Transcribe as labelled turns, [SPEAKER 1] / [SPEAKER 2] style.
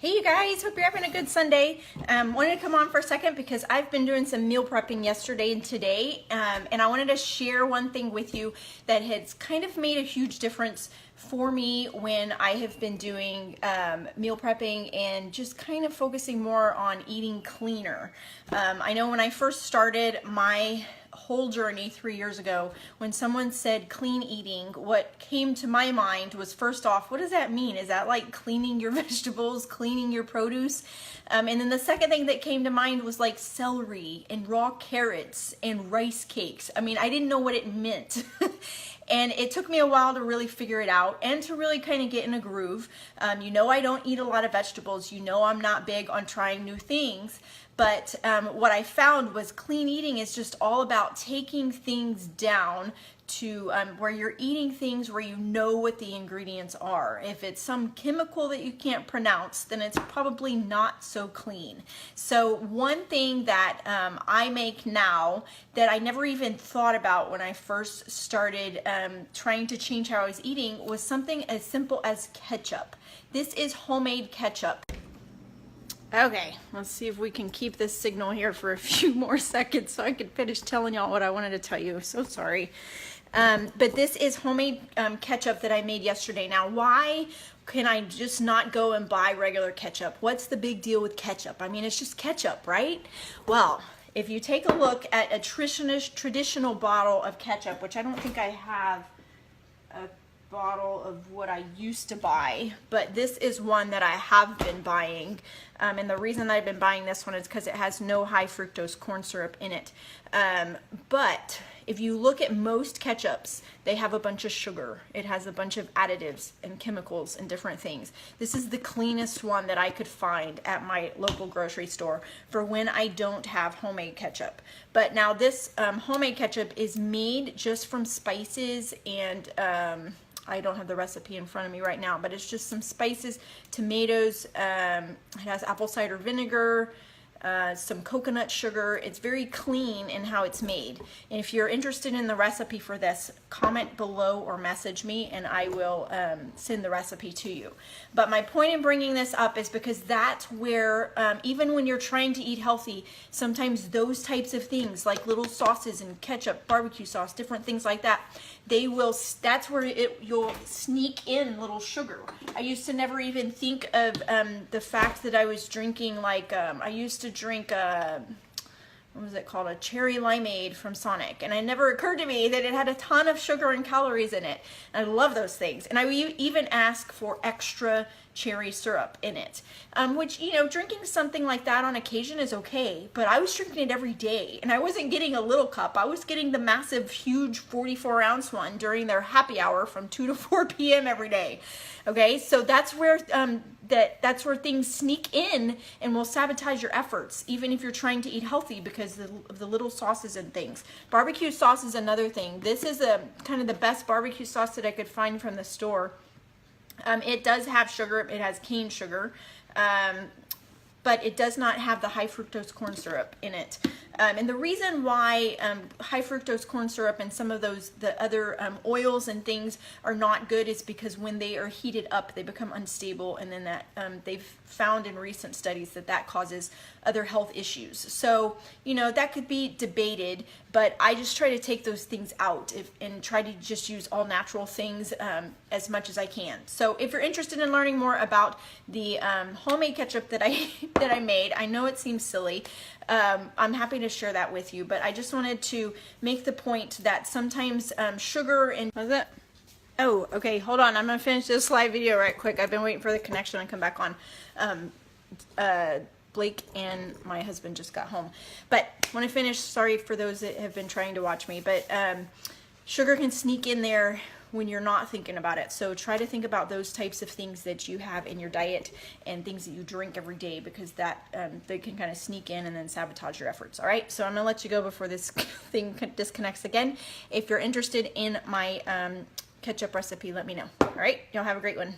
[SPEAKER 1] Hey you guys, hope you're having a good Sunday. Wanted to come on for a second because I've been doing some meal prepping yesterday and today, and I wanted to share one thing with you that has kind of made a huge difference for me when I have been doing meal prepping and just kind of focusing more on eating cleaner. I know when I first started my whole journey 3 years ago, when someone said clean eating, what came to my mind was, first off, what does that mean? Is that like cleaning your vegetables, cleaning your produce? And then the second thing that came to mind was like celery and raw carrots and rice cakes. I mean, I didn't know what it meant. And it took me a while to really figure it out and to really kind of get in a groove. You know, I don't eat a lot of vegetables. You know, I'm not big on trying new things. But what I found was clean eating is just all about taking things down to where you're eating things where you know what the ingredients are. If it's some chemical that you can't pronounce, then it's probably not so clean. So one thing that I make now that I never even thought about when I first started trying to change how I was eating was something as simple as ketchup. This is homemade ketchup. Okay, let's see if we can keep this signal here for a few more seconds so I can finish telling y'all what I wanted to tell you. So sorry. But this is homemade ketchup that I made yesterday. Now, why can I just not go and buy regular ketchup? What's the big deal with ketchup? I mean, it's just ketchup, right? Well, if you take a look at a traditional bottle of ketchup, which I don't think I have a bottle of what I used to buy, but this is one that I have been buying, and the reason that I've been buying this one is because it has no high fructose corn syrup in it. But if you look at most ketchups, they have a bunch of sugar. It has a bunch of additives and chemicals and different things. This is the cleanest one that I could find at my local grocery store for when I don't have homemade ketchup. But now this homemade ketchup is made just from spices and I don't have the recipe in front of me right now, but it's just some spices, tomatoes, it has apple cider vinegar, some coconut sugar. It's very clean in how it's made. And if you're interested in the recipe for this, comment below or message me and I will send the recipe to you. But my point in bringing this up is because that's where, even when you're trying to eat healthy, sometimes those types of things like little sauces and ketchup, barbecue sauce, different things like that, that's where you'll sneak in little sugar. I used to never even think of the fact that I was drinking, like, I used to drink what was it called, a cherry limeade from Sonic, and it never occurred to me that it had a ton of sugar and calories in it. And I love those things, and I even ask for extra cherry syrup in it, which, you know, drinking something like that on occasion is okay, but I was drinking it every day, and I wasn't getting a little cup. I was getting the massive, huge 44-ounce one during their happy hour from 2 to 4 p.m. every day. Okay, so that's where that's where things sneak in and will sabotage your efforts, even if you're trying to eat healthy, because of the little sauces and things. Barbecue sauce is another thing. This is kind of the best barbecue sauce that I could find from the store. It does have sugar. It has cane sugar, but it does not have the high fructose corn syrup in it. And the reason why high fructose corn syrup and some of the other oils and things are not good is because when they are heated up, they become unstable, and then that they've found in recent studies that causes other health issues. So, you know, that could be debated, but I just try to take those things out and try to just use all natural things as much as I can. So if you're interested in learning more about the homemade ketchup that I made, I know it seems silly. I'm happy to share that with you, but I just wanted to make the point that sometimes sugar and... What's that? Oh, okay, hold on. I'm going to finish this live video right quick. I've been waiting for the connection to come back on. Blake and my husband just got home. But when I finish, sorry for those that have been trying to watch me, but sugar can sneak in there when you're not thinking about it. So try to think about those types of things that you have in your diet and things that you drink every day, because that they can kind of sneak in and then sabotage your efforts. All right, so I'm gonna let you go before this thing disconnects again. If you're interested in my ketchup recipe, let me know. All right, y'all have a great one.